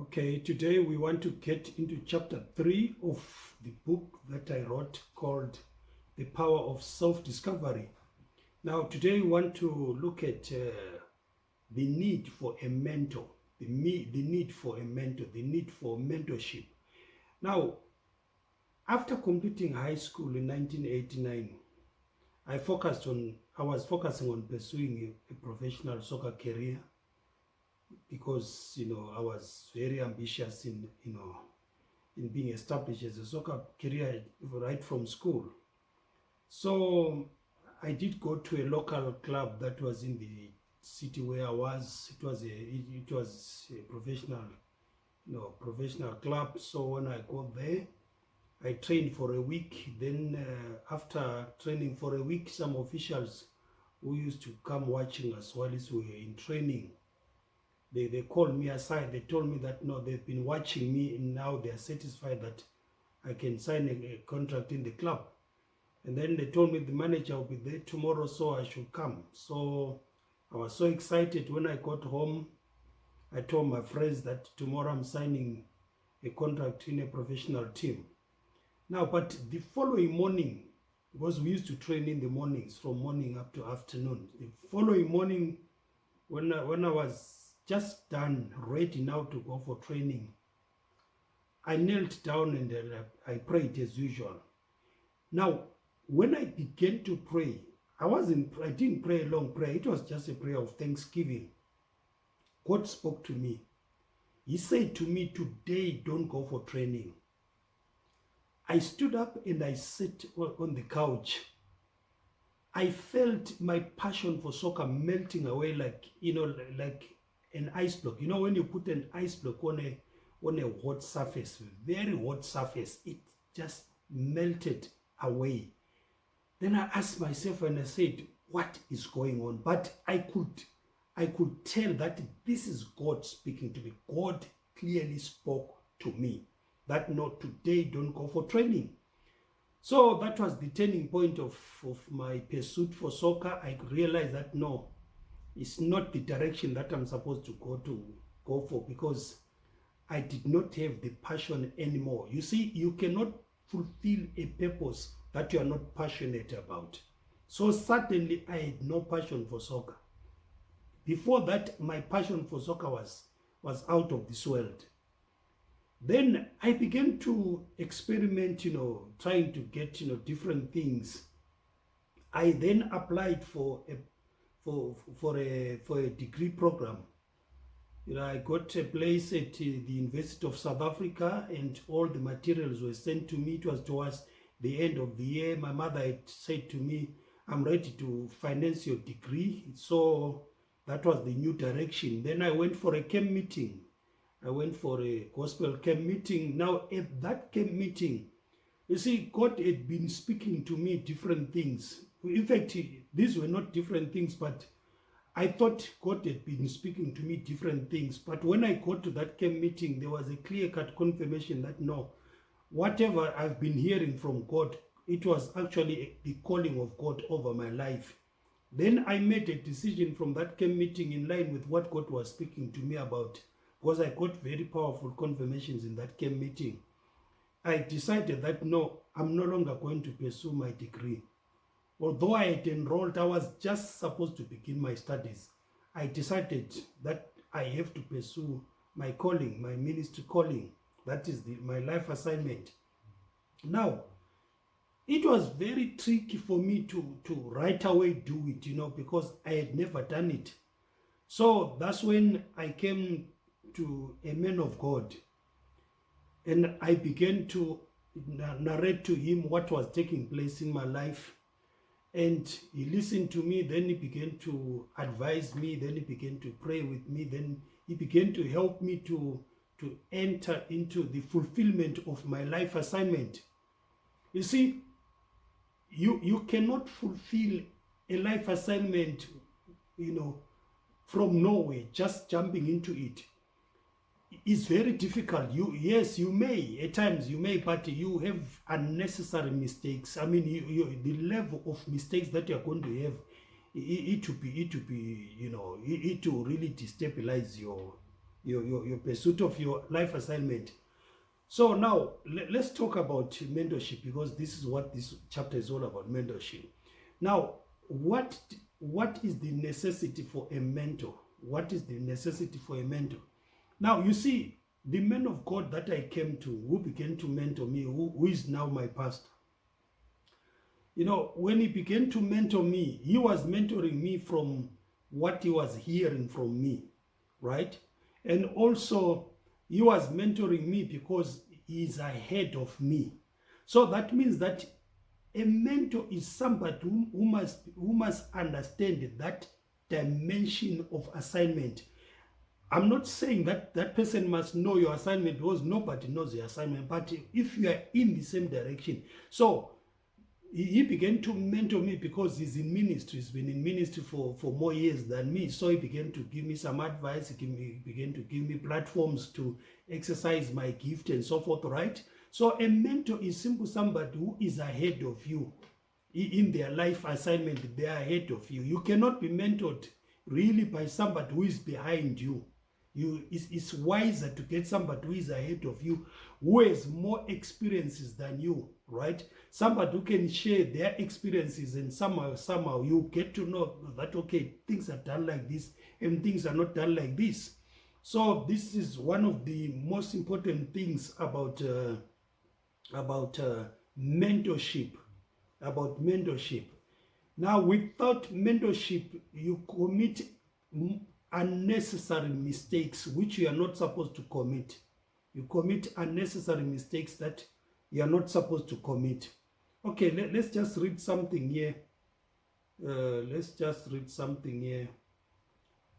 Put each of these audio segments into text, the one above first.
Okay, today we want to get into chapter 3 of the book that I wrote called The Power of Self-Discovery. Now, today we want to look at the need for a mentor, the need for a mentor, the need for mentorship. Now, after completing high school in 1989, I was focusing on pursuing a professional soccer career because I was very ambitious in being established as a soccer career right from school. So I did go to a local club that was in the city where I was. It was a professional club. So when I got there, I trained for a week. Then after training for a week, some officials who used to come watching us while we were in training, they called me aside. They told me that no, they've been watching me and now they are satisfied that I can sign a contract in the club. And then they told me the manager will be there tomorrow, so I should come. So I was so excited. When I got home, I told my friends that tomorrow I'm signing a contract in a professional team. Now, but the following morning, because we used to train in the mornings from morning up to afternoon, the following morning when I was just done, ready now to go for training, I knelt down and I prayed as usual. Now, when I began to pray, I didn't pray a long prayer. It was just a prayer of thanksgiving. God spoke to me. He said to me, today, don't go for training. I stood up and I sat on the couch. I felt my passion for soccer melting away like an ice block. When you put an ice block on a hot surface, very hot surface, it just melted away. Then I asked myself and I said, what is going on? But I could tell that this is God speaking to me. God clearly spoke to me that no, today don't go for training. So that was the turning point of my pursuit for soccer. I realized that no, it's not the direction that I'm supposed to go for, because I did not have the passion anymore. You see, you cannot fulfill a purpose that you are not passionate about. So suddenly I had no passion for soccer. Before that, my passion for soccer was out of this world. Then I began to experiment, trying to get, different things. I then applied for a degree program. I got a place at the University of South Africa, and all the materials were sent to me. It was towards the end of the year. My mother had said to me, I'm ready to finance your degree. So that was the new direction. Then I went for a camp meeting. I went for a gospel camp meeting. Now at that camp meeting, you see, God had been speaking to me different things. In fact, these were not different things, but I thought God had been speaking to me different things. But when I got to that camp meeting, there was a clear-cut confirmation that no, whatever I've been hearing from God, it was actually the calling of God over my life. Then I made a decision from that camp meeting in line with what God was speaking to me about, because I got very powerful confirmations in that camp meeting. I decided that no, I'm no longer going to pursue my degree. Although I had enrolled, I was just supposed to begin my studies. I decided that I have to pursue my calling, my ministry calling. That is my life assignment. Now, it was very tricky for me to right away do it, because I had never done it. So that's when I came to a man of God, and I began to narrate to him what was taking place in my life. And he listened to me. Then he began to advise me. Then he began to pray with me. Then he began to help me to enter into the fulfillment of my life assignment. You see, you cannot fulfill a life assignment, from nowhere, just jumping into it. It's very difficult. Yes, you may, at times you may, but you have unnecessary mistakes. I mean, the level of mistakes that you're going to have, it will really destabilize your pursuit of your life assignment. So now let's talk about mentorship, because this is what this chapter is all about, mentorship. Now, what is the necessity for a mentor? What is the necessity for a mentor? Now, you see, the man of God that I came to, who began to mentor me, who is now my pastor, you know, when he began to mentor me, he was mentoring me from what he was hearing from me, right? And also, he was mentoring me because he is ahead of me. So that means that a mentor is somebody who must understand that dimension of assignment. I'm not saying that that person must know your assignment, because nobody knows your assignment, but if you are in the same direction. So he began to mentor me because he's in ministry. He's been in ministry for more years than me. So he began to give me some advice. He began to give me platforms to exercise my gift and so forth, right? So a mentor is simply somebody who is ahead of you in their life assignment. They are ahead of you. You cannot be mentored really by somebody who is behind you. It's wiser to get somebody who is ahead of you, who has more experiences than you, right? Somebody who can share their experiences, and somehow you get to know that, okay, things are done like this and things are not done like this. So this is one of the most important things about mentorship. About mentorship. Now, without mentorship, you commit unnecessary mistakes which you are not supposed to commit. You commit unnecessary mistakes that you are not supposed to commit. Okay, let's just read something here. Let's just read something here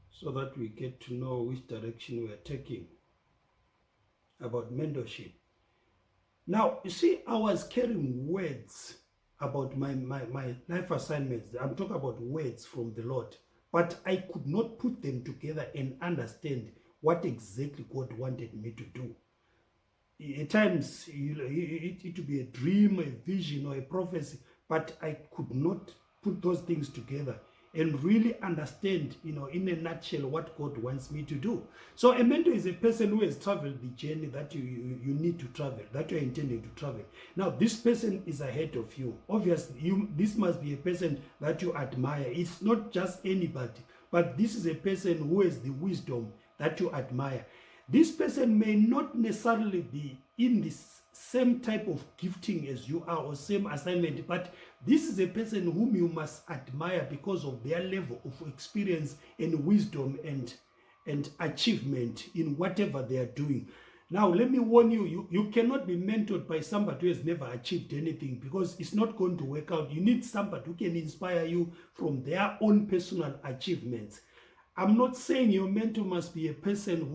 so that we get to know which direction we are taking about mentorship. Now, you see, I was carrying words about my life assignments. I'm talking about words from the Lord. But I could not put them together and understand what exactly God wanted me to do. At times, it would be a dream, a vision, or a prophecy, but I could not put those things together and really understand, in a nutshell, what God wants me to do. So a mentor is a person who has traveled the journey that you need to travel, that you're intending to travel. Now, this person is ahead of you. Obviously, this must be a person that you admire. It's not just anybody, but this is a person who has the wisdom that you admire. This person may not necessarily be in this same type of gifting as you are, or same assignment, but this is a person whom you must admire because of their level of experience and wisdom and achievement in whatever they are doing. Now, let me warn you, you cannot be mentored by somebody who has never achieved anything, because it's not going to work out. You need somebody who can inspire you from their own personal achievements. I'm not saying your mentor must be a person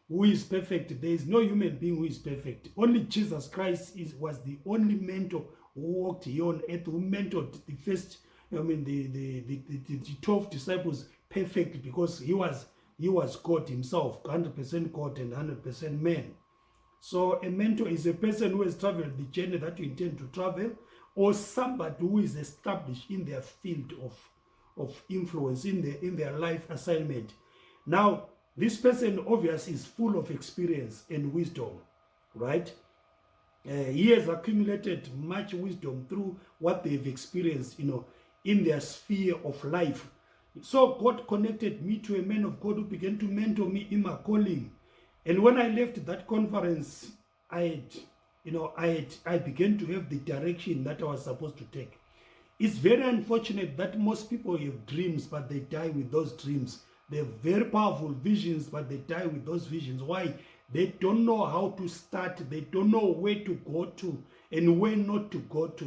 who is perfect. There is no human being who is perfect. Only Jesus Christ was the only mentor who walked here on earth, who mentored the first, the 12 disciples perfectly, because he was God himself, 100% God and 100% man. So a mentor is a person who has traveled the journey that you intend to travel, or somebody who is established in their field of influence, in their life assignment. Now, this person obviously is full of experience and wisdom, right? He has accumulated much wisdom through what they've experienced, in their sphere of life. So God connected me to a man of God who began to mentor me in my calling. And when I left that conference, I began to have the direction that I was supposed to take. It's very unfortunate that most people have dreams, but they die with those dreams. They have very powerful visions, but they die with those visions. Why? They don't know how to start. They don't know where to go to and where not to go to.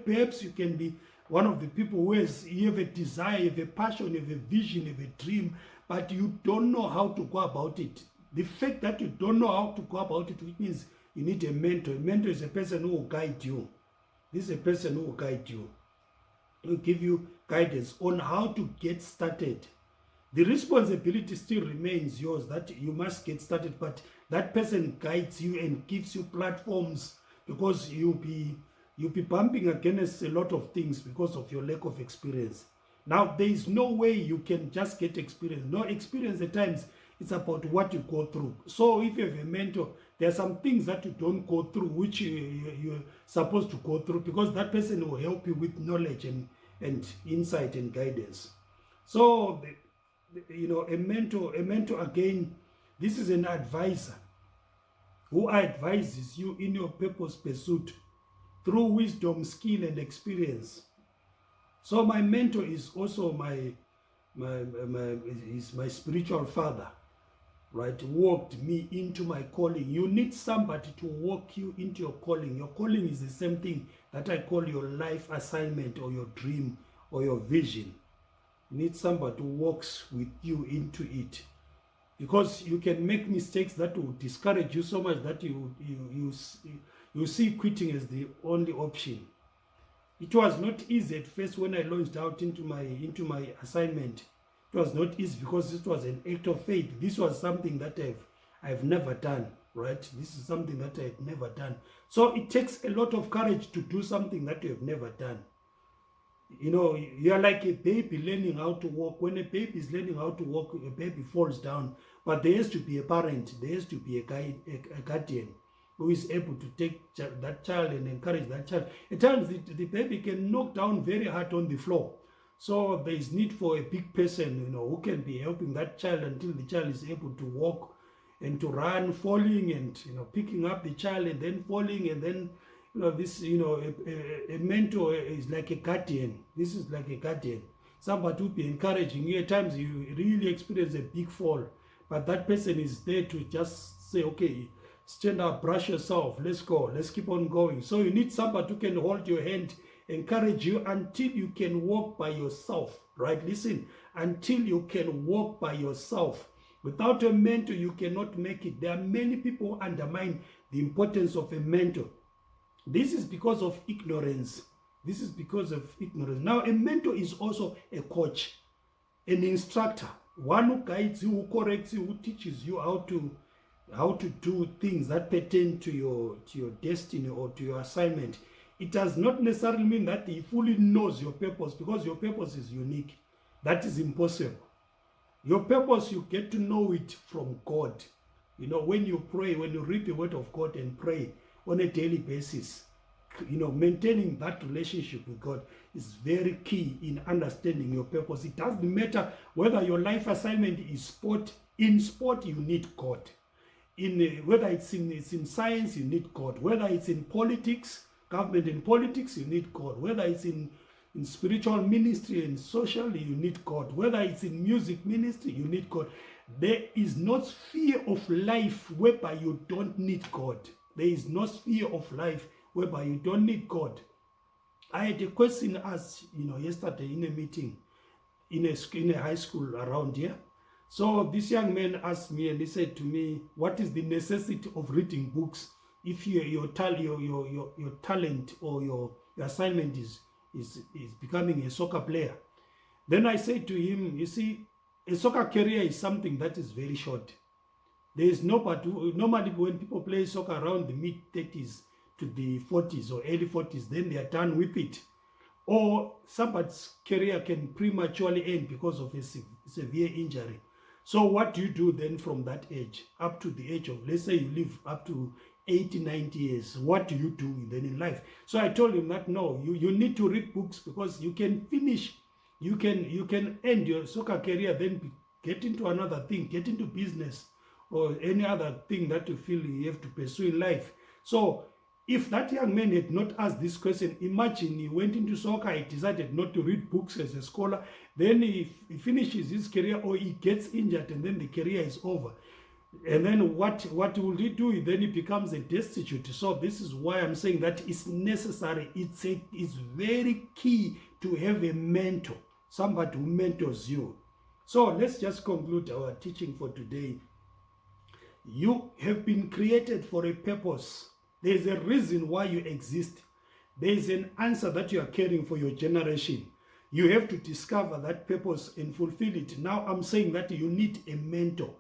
Perhaps you can be one of the people who you have a desire, you have a passion, you have a vision, you have a dream, but you don't know how to go about it. The fact that you don't know how to go about it, which means you need a mentor. A mentor is a person who will guide you. This is a person who will guide you. He will give you guidance on how to get started. The responsibility still remains yours, that you must get started, but that person guides you and gives you platforms, because you'll be bumping against a lot of things because of your lack of experience. Now, there is no way you can just get experience. No, experience at times It's about what you go through. So if you have a mentor, there are some things that you don't go through, which you're supposed to go through, because that person will help you with knowledge and insight and guidance. So, a mentor again, this is an advisor who advises you in your purpose pursuit through wisdom, skill, and experience. So my mentor is also my spiritual father, right? Walked me into my calling. You need somebody to walk you into your calling. Your calling is the same thing that I call your life assignment or your dream or your vision. You need somebody who walks with you into it, because you can make mistakes that will discourage you so much that you see quitting as the only option. It was not easy at first when I launched out into my assignment. It was not easy because this was an act of faith. This was something that I've never done, right? This is something that I've never done. So it takes a lot of courage to do something that you have never done. You are like a baby learning how to walk. When a baby is learning how to walk, a baby falls down. But there has to be a parent, there has to be a guardian who is able to take that child and encourage that child. At times, the baby can knock down very hard on the floor. So there is need for a big person, who can be helping that child until the child is able to walk and to run, falling and, picking up the child and then falling, and then, a mentor is like a guardian. This is like a guardian. Somebody will be encouraging you. At times you really experience a big fall, but that person is there to just say, okay, stand up, brush yourself, let's go, let's keep on going. So you need somebody who can hold your hand, encourage you until you can walk by yourself, right? Listen, until you can walk by yourself. Without a mentor, you cannot make it. There are many people who undermine the importance of a mentor. This is because of ignorance. This is because of ignorance. Now, a mentor is also a coach, an instructor, one who guides you, who corrects you, who teaches you how to do things that pertain to your destiny or to your assignment. It does not necessarily mean that he fully knows your purpose, because your purpose is unique. That is impossible. Your purpose, you get to know it from God. When you pray, when you read the word of God and pray on a daily basis, maintaining that relationship with God is very key in understanding your purpose. It doesn't matter whether your life assignment is sport. In sport, you need God. Whether it's in science, you need God. Whether it's in politics, government and politics, you need God. Whether it's in spiritual ministry and socially, you need God. Whether it's in music ministry, you need God. There is no sphere of life whereby you don't need God. There is no sphere of life whereby you don't need God. I had a question asked, yesterday in a meeting in a high school around here. So this young man asked me, and he said to me, what is the necessity of reading books if your talent or your assignment is becoming a soccer player? Then I said to him, you see, a soccer career is something that is very short. There is normally when people play soccer around the mid-30s to the 40s or early 40s, then they are done with it. Or somebody's career can prematurely end because of a severe injury. So what do you do then from that age up to the age of, let's say you live up to 80, 90 years, what do you do then in life? So I told him that no, you need to read books, because you can finish, you can end your soccer career, then get into another thing, get into business or any other thing that you feel you have to pursue in life. So if that young man had not asked this question, imagine he went into soccer, he decided not to read books as a scholar, then he finishes his career or he gets injured and then the career is over. And then what will he do? Then he becomes a destitute. So this is why I'm saying that it's necessary. It's very key to have a mentor, somebody who mentors you. So let's just conclude our teaching for today. You have been created for a purpose. There's a reason why you exist. There's an answer that you are carrying for your generation. You have to discover that purpose and fulfill it. Now I'm saying that you need a mentor.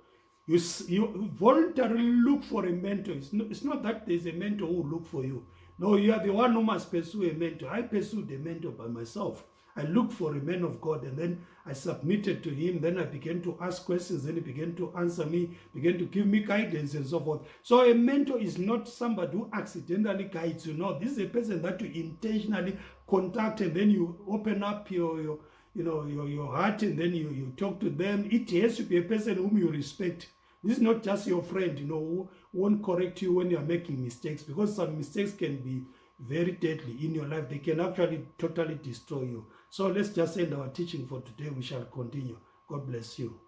You voluntarily look for a mentor. It's not that there's a mentor who will look for you. No, you are the one who must pursue a mentor. I pursued a mentor by myself. I looked for a man of God, and then I submitted to him. Then I began to ask questions. Then he began to answer me, began to give me guidance and so forth. So a mentor is not somebody who accidentally guides you. No, this is a person that you intentionally contact, and then you open up your heart, and then you talk to them. It has to be a person whom you respect. This is not just your friend, who won't correct you when you are making mistakes, because some mistakes can be very deadly in your life. They can actually totally destroy you. So let's just end our teaching for today. We shall continue. God bless you.